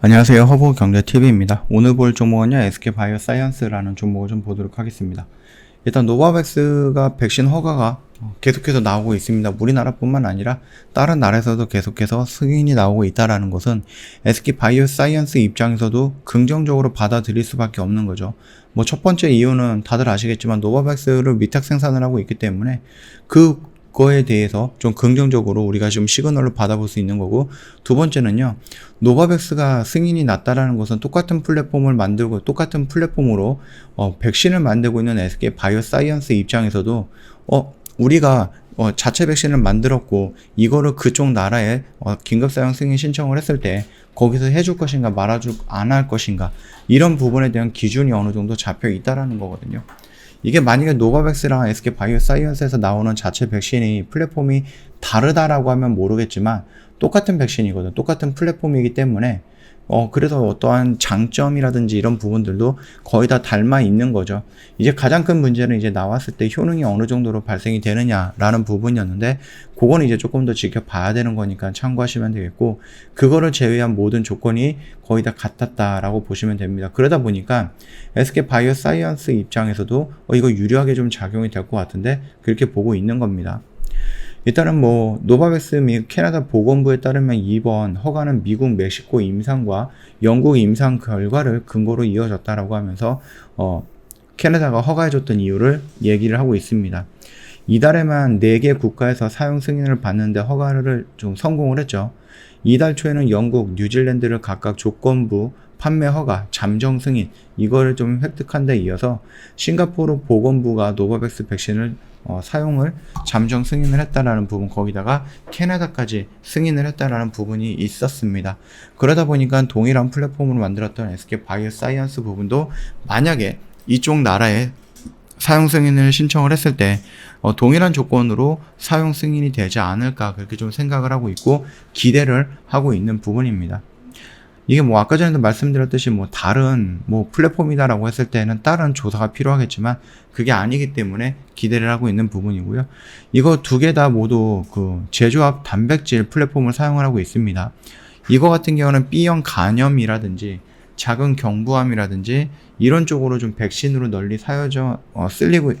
안녕하세요. 허브경제TV입니다. 오늘 볼 종목은요, SK바이오사이언스라는 종목을 좀 보도록 하겠습니다. 일단 노바백스가 백신 허가가 계속해서 나오고 있습니다. 우리나라뿐만 아니라 다른 나라에서도 계속해서 승인이 나오고 있다는 것은 SK바이오사이언스 입장에서도 긍정적으로 받아들일 수밖에 없는 거죠. 뭐 첫 번째 이유는 다들 아시겠지만 노바백스를 위탁 생산을 하고 있기 때문에 그거에 대해서 좀 긍정적으로 우리가 지금 시그널을 받아볼 수 있는 거고, 두 번째는요, 노바백스가 승인이 났다라는 것은 똑같은 플랫폼을 만들고 똑같은 플랫폼으로 백신을 만들고 있는 SK바이오사이언스 입장에서도 우리가 자체 백신을 만들었고 이거를 그쪽 나라에 긴급사용 승인 신청을 했을 때 거기서 해줄 것인가 말아줄 안 할 것인가, 이런 부분에 대한 기준이 어느 정도 잡혀 있다라는 거거든요. 이게 만약에 노바백스랑 SK바이오사이언스에서 나오는 자체 백신이 플랫폼이 다르다라고 하면 모르겠지만 똑같은 백신이거든. 똑같은 플랫폼이기 때문에 그래서 어떠한 장점이라든지 이런 부분들도 거의 다 닮아 있는 거죠. 이제 가장 큰 문제는 이제 나왔을 때 효능이 어느 정도로 발생이 되느냐라는 부분이었는데, 그거는 이제 조금 더 지켜봐야 되는 거니까 참고하시면 되겠고, 그거를 제외한 모든 조건이 거의 다 같았다라고 보시면 됩니다. 그러다 보니까 SK바이오사이언스 입장에서도 이거 유리하게 좀 작용이 될 것 같은데 그렇게 보고 있는 겁니다. 일단은 뭐 노바백스 및 캐나다 보건부에 따르면 이번 허가는 미국, 멕시코 임상과 영국 임상 결과를 근거로 이어졌다라고 하면서 캐나다가 허가해줬던 이유를 얘기를 하고 있습니다. 이달에만 4개 국가에서 사용 승인을 받는데 허가를 좀 성공을 했죠. 이달 초에는 영국, 뉴질랜드를 각각 조건부, 판매 허가, 잠정 승인 이거를 좀 획득한 데 이어서 싱가포르 보건부가 노바백스 백신을 사용을 잠정 승인을 했다라는 부분, 거기다가 캐나다까지 승인을 했다라는 부분이 있었습니다. 그러다 보니까 동일한 플랫폼으로 만들었던 SK바이오사이언스 부분도 만약에 이쪽 나라에 사용 승인을 신청을 했을 때 동일한 조건으로 사용 승인이 되지 않을까, 그렇게 좀 생각을 하고 있고 기대를 하고 있는 부분입니다. 이게 뭐 아까 전에도 말씀드렸듯이 뭐 다른 뭐 플랫폼이다라고 했을 때는 다른 조사가 필요하겠지만 그게 아니기 때문에 기대를 하고 있는 부분이고요. 이거 두 개 다 모두 그 제조합 단백질 플랫폼을 사용을 하고 있습니다. 이거 같은 경우는 B형 간염이라든지 작은 경부암이라든지 이런 쪽으로 좀 백신으로 널리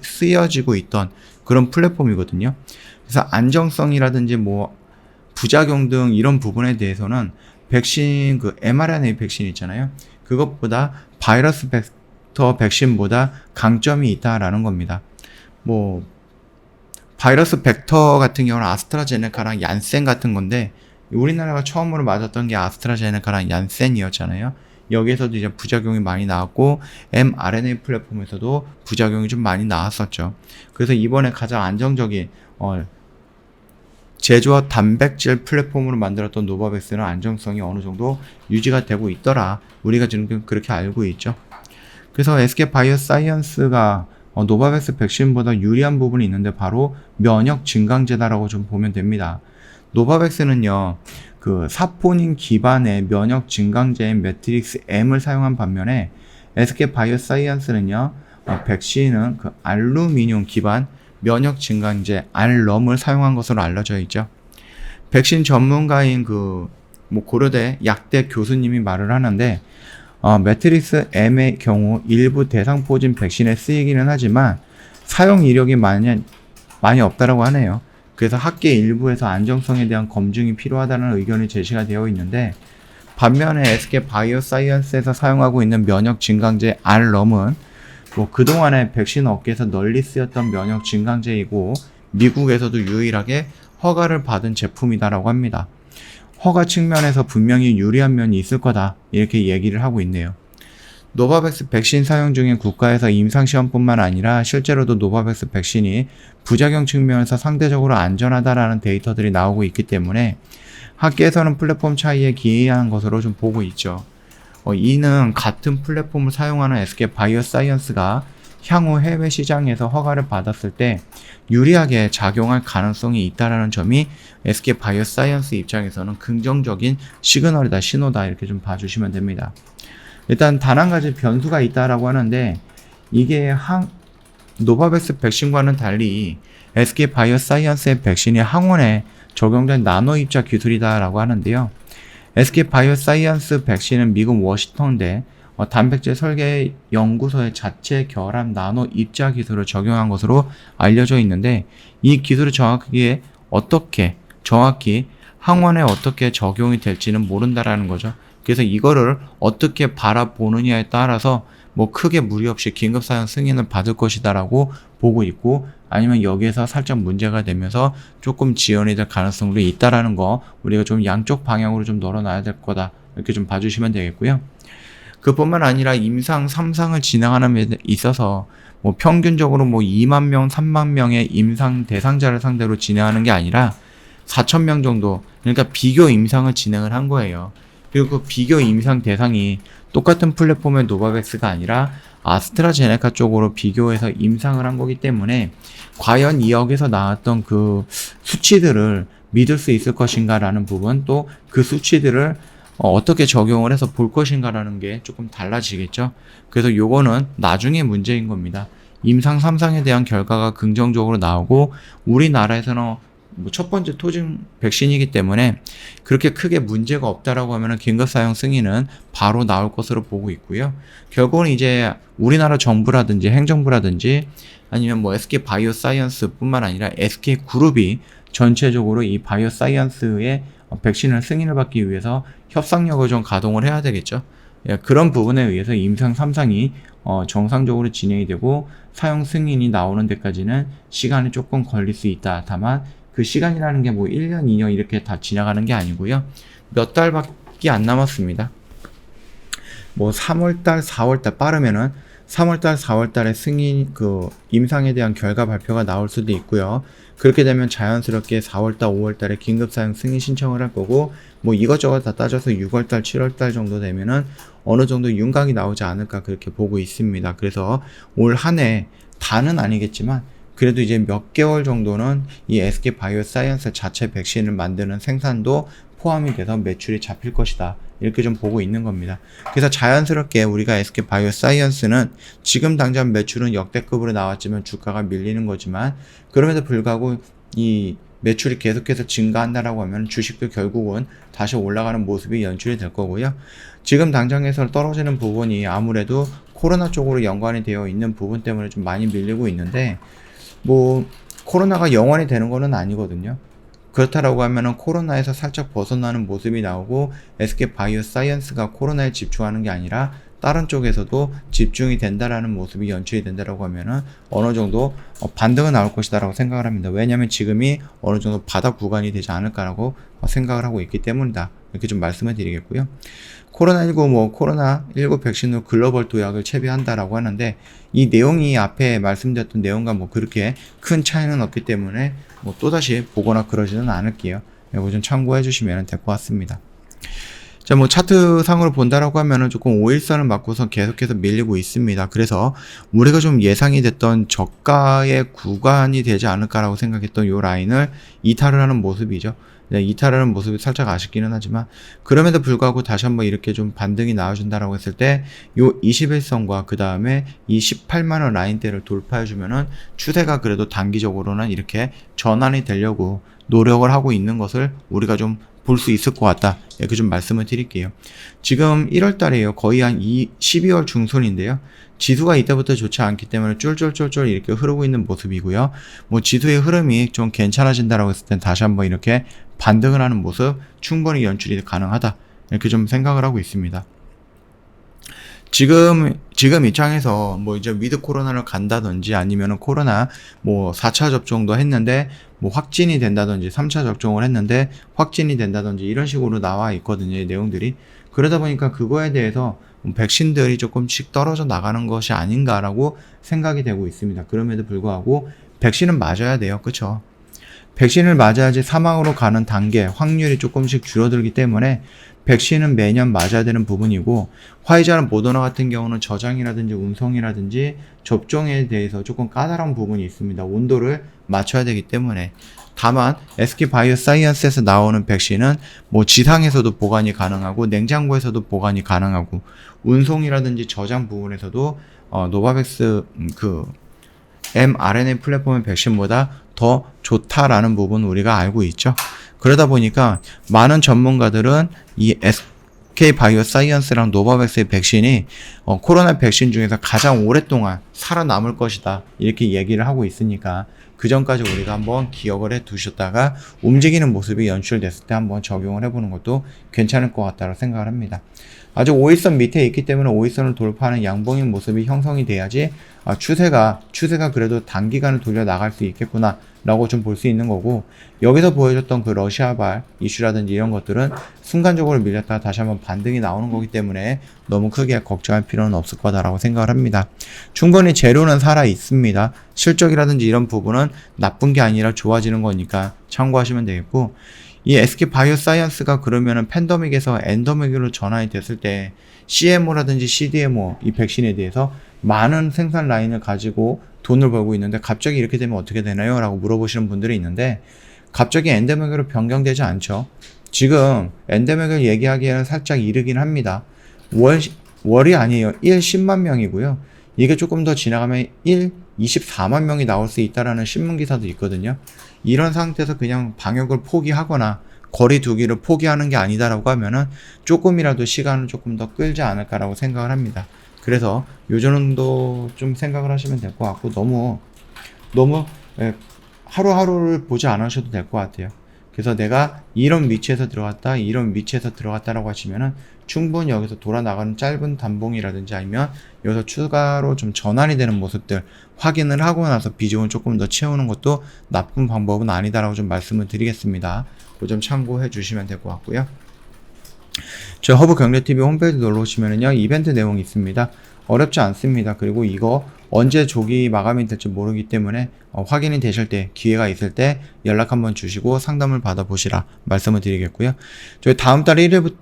쓰여지고 있던 그런 플랫폼이거든요. 그래서 안정성이라든지 뭐 부작용 등 이런 부분에 대해서는 백신, 그 mRNA 백신 있잖아요. 그것보다 바이러스 벡터 백신보다 강점이 있다라는 겁니다. 뭐 바이러스 벡터 같은 경우는 아스트라제네카랑 얀센 같은 건데, 우리나라가 처음으로 맞았던 게 아스트라제네카랑 얀센이었잖아요. 여기에서도 이제 부작용이 많이 나왔고 mRNA 플랫폼에서도 부작용이 좀 많이 나왔었죠. 그래서 이번에 가장 안정적인 제조합 단백질 플랫폼으로 만들었던 노바백스는 안정성이 어느 정도 유지가 되고 있더라, 우리가 지금 그렇게 알고 있죠. 그래서 SK바이오사이언스가 노바백스 백신보다 유리한 부분이 있는데 바로 면역 증강제다라고 좀 보면 됩니다. 노바백스는요, 그 사포닌 기반의 면역 증강제인 매트릭스 M을 사용한 반면에 SK바이오사이언스는요, 백신은 그 알루미늄 기반 면역 증강제 알럼을 사용한 것으로 알려져 있죠. 백신 전문가인 뭐 고려대 약대 교수님이 말을 하는데, 매트릭스 M의 경우 일부 대상포진 백신에 쓰이기는 하지만 사용 이력이 많이 없다라고 하네요. 그래서 학계 일부에서 안정성에 대한 검증이 필요하다는 의견이 제시가 되어 있는데, 반면에 SK바이오사이언스에서 사용하고 있는 면역 증강제 알럼은 뭐 그동안에 백신 업계에서 널리 쓰였던 면역 증강제이고 미국에서도 유일하게 허가를 받은 제품이다라고 합니다. 허가 측면에서 분명히 유리한 면이 있을 거다, 이렇게 얘기를 하고 있네요. 노바백스 백신 사용 중인 국가에서 임상시험뿐만 아니라 실제로도 노바백스 백신이 부작용 측면에서 상대적으로 안전하다라는 데이터들이 나오고 있기 때문에 학계에서는 플랫폼 차이에 기이한 것으로 좀 보고 있죠. 이는 같은 플랫폼을 사용하는 SK바이오사이언스가 향후 해외 시장에서 허가를 받았을 때 유리하게 작용할 가능성이 있다라는 점이 SK바이오사이언스 입장에서는 긍정적인 시그널이다, 신호다, 이렇게 좀 봐주시면 됩니다. 일단 단 한 가지 변수가 있다라고 하는데, 이게 노바백스 백신과는 달리 SK바이오사이언스의 백신이 항원에 적용된 나노 입자 기술이다라고 하는데요. SK 바이오사이언스 백신은 미국 워싱턴대 단백질 설계 연구소의 자체 결합 나노 입자 기술을 적용한 것으로 알려져 있는데, 이 기술이 정확히 항원에 어떻게 적용이 될지는 모른다라는 거죠. 그래서 이거를 어떻게 바라보느냐에 따라서 뭐 크게 무리 없이 긴급 사용 승인을 받을 것이다라고 보고 있고, 아니면 여기에서 살짝 문제가 되면서 조금 지연이 될 가능성도 있다라는 거, 우리가 좀 양쪽 방향으로 좀 널어놔야 될 거다, 이렇게 좀 봐주시면 되겠고요. 그뿐만 아니라 임상 3상을 진행하는 데 있어서 뭐 평균적으로 뭐 2만 명, 3만 명의 임상 대상자를 상대로 진행하는 게 아니라 4,000명 정도, 그러니까 비교 임상을 진행을 한 거예요. 그리고 그 비교 임상 대상이 똑같은 플랫폼의 노바백스가 아니라 아스트라제네카 쪽으로 비교해서 임상을 한 거기 때문에, 과연 이 역에서 나왔던 그 수치들을 믿을 수 있을 것인가라는 부분, 또 그 수치들을 어떻게 적용을 해서 볼 것인가라는 게 조금 달라지겠죠. 그래서 요거는 나중에 문제인 겁니다. 임상 3상에 대한 결과가 긍정적으로 나오고, 우리나라에서는 뭐 첫 번째 토종 백신이기 때문에 그렇게 크게 문제가 없다라고 하면은 긴급 사용 승인은 바로 나올 것으로 보고 있고요. 결국은 이제 우리나라 정부라든지 행정부라든지 아니면 뭐 SK 바이오사이언스 뿐만 아니라 SK 그룹이 전체적으로 이 바이오사이언스의 백신을 승인을 받기 위해서 협상력을 좀 가동을 해야 되겠죠. 그런 부분에 의해서 임상 3상이 정상적으로 진행이 되고 사용 승인이 나오는 데까지는 시간이 조금 걸릴 수 있다. 다만 그 시간이라는 게 뭐 1년, 2년 이렇게 다 지나가는 게 아니고요. 몇 달밖에 안 남았습니다. 뭐 3월달, 4월달 빠르면은 3월달, 4월달에 승인 임상에 대한 결과 발표가 나올 수도 있고요. 그렇게 되면 자연스럽게 4월달, 5월달에 긴급사용 승인 신청을 할 거고, 뭐 이것저것 다 따져서 6월달, 7월달 정도 되면은 어느 정도 윤곽이 나오지 않을까, 그렇게 보고 있습니다. 그래서 올 한 해 다는 아니겠지만 그래도 이제 몇 개월 정도는 이 SK 바이오사이언스 자체 백신을 만드는 생산도 포함이 돼서 매출이 잡힐 것이다, 이렇게 좀 보고 있는 겁니다. 그래서 자연스럽게 우리가 SK 바이오사이언스는 지금 당장 매출은 역대급으로 나왔지만 주가가 밀리는 거지만, 그럼에도 불구하고 이 매출이 계속해서 증가한다라고 하면 주식도 결국은 다시 올라가는 모습이 연출이 될 거고요. 지금 당장에서 떨어지는 부분이 아무래도 코로나 쪽으로 연관이 되어 있는 부분 때문에 좀 많이 밀리고 있는데, 뭐 코로나가 영원히 되는 거는 아니거든요. 그렇다라고 하면은 코로나에서 살짝 벗어나는 모습이 나오고, SK 바이오사이언스가 코로나에 집중하는 게 아니라 다른 쪽에서도 집중이 된다라는 모습이 연출이 된다라고 하면은 어느 정도 반등은 나올 것이다라고 생각을 합니다. 왜냐하면 지금이 어느 정도 바닥 구간이 되지 않을까라고 생각을 하고 있기 때문이다, 이렇게 좀 말씀을 드리겠고요. 코로나19 백신으로 글로벌 도약을 채비한다라고 하는데, 이 내용이 앞에 말씀드렸던 내용과 뭐 그렇게 큰 차이는 없기 때문에 뭐 또다시 보거나 그러지는 않을게요. 이거 좀 참고해 주시면 될 것 같습니다. 자, 뭐 차트 상으로 본다라고 하면은 조금 5일선을 맞고서 계속해서 밀리고 있습니다. 그래서 우리가 좀 예상이 됐던 저가의 구간이 되지 않을까라고 생각했던 요 라인을 이탈을 하는 모습이죠. 네, 이탈하는 모습이 살짝 아쉽기는 하지만, 그럼에도 불구하고 다시 한번 이렇게 좀 반등이 나와준다라고 했을 때 요 21선과 그 다음에 이 18만원 라인대를 돌파해주면은 추세가 그래도 단기적으로는 이렇게 전환이 되려고 노력을 하고 있는 것을 우리가 좀 볼 수 있을 것 같다, 이렇게 좀 말씀을 드릴게요. 지금 1월 달이에요. 거의 한 12월 중순인데요. 지수가 이때부터 좋지 않기 때문에 쫄쫄쫄쫄 이렇게 흐르고 있는 모습이고요. 뭐 지수의 흐름이 좀 괜찮아진다라고 했을 땐 다시 한번 이렇게 반등을 하는 모습 충분히 연출이 가능하다, 이렇게 좀 생각을 하고 있습니다. 지금 입장에서 뭐 이제 위드 코로나를 간다든지 아니면은 코로나 뭐 4차 접종도 했는데 뭐 확진이 된다든지 3차 접종을 했는데 확진이 된다든지 이런 식으로 나와 있거든요, 이 내용들이. 그러다 보니까 그거에 대해서 백신들이 조금씩 떨어져 나가는 것이 아닌가라고 생각이 되고 있습니다. 그럼에도 불구하고 백신은 맞아야 돼요. 그쵸? 백신을 맞아야지 사망으로 가는 단계, 확률이 조금씩 줄어들기 때문에 백신은 매년 맞아야 되는 부분이고, 화이자나 모더나 같은 경우는 저장이라든지 운송이라든지 접종에 대해서 조금 까다로운 부분이 있습니다. 온도를 맞춰야 되기 때문에. 다만 SK 바이오사이언스에서 나오는 백신은 뭐 지상에서도 보관이 가능하고 냉장고에서도 보관이 가능하고, 운송이라든지 저장 부분에서도 노바백스 mRNA 플랫폼의 백신보다 더 더 좋다라는 부분 우리가 알고 있죠. 그러다 보니까 많은 전문가들은 이 SK바이오사이언스랑 노바백스의 백신이 코로나 백신 중에서 가장 오랫동안 살아남을 것이다 이렇게 얘기를 하고 있으니까 그 전까지 우리가 한번 기억을 해 두셨다가 움직이는 모습이 연출됐을 때 한번 적용을 해보는 것도 괜찮을 것 같다고 생각을 합니다. 아직 5일선 밑에 있기 때문에 5일선을 돌파하는 양봉인 모습이 형성이 돼야지 추세가 그래도 단기간을 돌려 나갈 수 있겠구나 라고 좀 볼 수 있는 거고, 여기서 보여줬던 그 러시아발 이슈라든지 이런 것들은 순간적으로 밀렸다가 다시 한번 반등이 나오는 거기 때문에 너무 크게 걱정할 필요는 없을 거다라고 생각을 합니다. 충분히 재료는 살아 있습니다. 실적이라든지 이런 부분은 나쁜 게 아니라 좋아지는 거니까 참고하시면 되겠고, 이 SK바이오사이언스가 그러면은 팬데믹에서 엔데믹으로 전환이 됐을 때 CMO라든지 CDMO 이 백신에 대해서 많은 생산 라인을 가지고 돈을 벌고 있는데 갑자기 이렇게 되면 어떻게 되나요? 라고 물어보시는 분들이 있는데, 갑자기 엔데믹으로 변경되지 않죠. 지금 엔데믹을 얘기하기에는 살짝 이르긴 합니다. 월이 아니에요. 10만 명이고요. 이게 조금 더 지나가면 24만 명이 나올 수 있다라는 신문 기사도 있거든요. 이런 상태에서 그냥 방역을 포기하거나 거리 두기를 포기하는 게 아니다라고 하면은 조금이라도 시간을 조금 더 끌지 않을까라고 생각을 합니다. 그래서 요 정도 좀 생각을 하시면 될 것 같고, 너무 하루하루를 보지 않으셔도 될 것 같아요. 그래서 내가 이런 위치에서 들어갔다, 이런 위치에서 들어갔다라고 하시면은 충분히 여기서 돌아 나가는 짧은 단봉이라든지 아니면 여기서 추가로 좀 전환이 되는 모습들 확인을 하고 나서 비중을 조금 더 채우는 것도 나쁜 방법은 아니다라고 좀 말씀을 드리겠습니다. 그 점 참고해 주시면 될 것 같고요. 저 허브경제TV 홈페이지 놀러 오시면은요, 이벤트 내용이 있습니다. 어렵지 않습니다. 그리고 이거 언제 조기 마감이 될지 모르기 때문에 확인이 되실 때, 기회가 있을 때 연락 한번 주시고 상담을 받아보시라 말씀을 드리겠고요. 저희 다음 달 1일부터,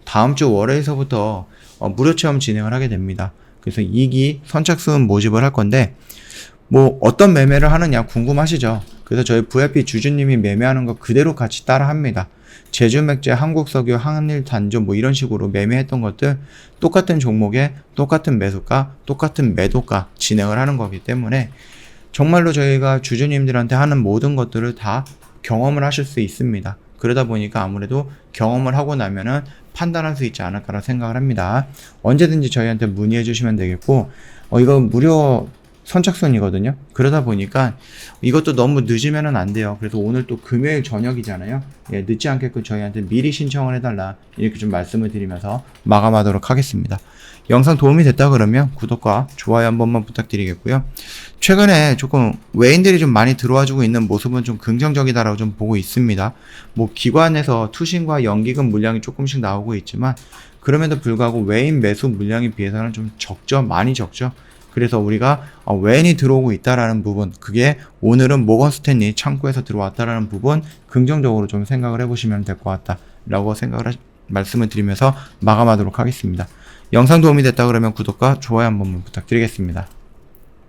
다음 주 월요일서부터 무료 체험 진행을 하게 됩니다. 그래서 2기 선착순 모집을 할 건데, 뭐 어떤 매매를 하느냐 궁금하시죠? 그래서 저희 VIP 주주님이 매매하는 거 그대로 같이 따라 합니다. 제주맥제, 한국석유, 한일단조 뭐 이런 식으로 매매했던 것들 똑같은 종목에 똑같은 매수가, 똑같은 매도가 진행을 하는 거기 때문에 정말로 저희가 주주님들한테 하는 모든 것들을 다 경험을 하실 수 있습니다. 그러다 보니까 아무래도 경험을 하고 나면은 판단할 수 있지 않을까라 생각을 합니다. 언제든지 저희한테 문의해 주시면 되겠고, 이거 무료 선착순이거든요. 그러다 보니까 이것도 너무 늦으면은 안 돼요. 그래서 오늘 또 금요일 저녁이잖아요. 예, 늦지 않게끔 저희한테 미리 신청을 해달라 이렇게 좀 말씀을 드리면서 마감하도록 하겠습니다. 영상 도움이 됐다 그러면 구독과 좋아요 한 번만 부탁드리겠고요. 최근에 조금 외인들이 좀 많이 들어와주고 있는 모습은 좀 긍정적이다라고 좀 보고 있습니다. 뭐 기관에서 투신과 연기금 물량이 조금씩 나오고 있지만 그럼에도 불구하고 외인 매수 물량에 비해서는 좀 적죠. 많이 적죠. 그래서 우리가 외인이 들어오고 있다라는 부분, 그게 오늘은 모건 스탠리 창구에서 들어왔다라는 부분 긍정적으로 좀 생각을 해보시면 될 것 같다라고 말씀을 드리면서 마감하도록 하겠습니다. 영상 도움이 됐다 그러면 구독과 좋아요 한 번만 부탁드리겠습니다.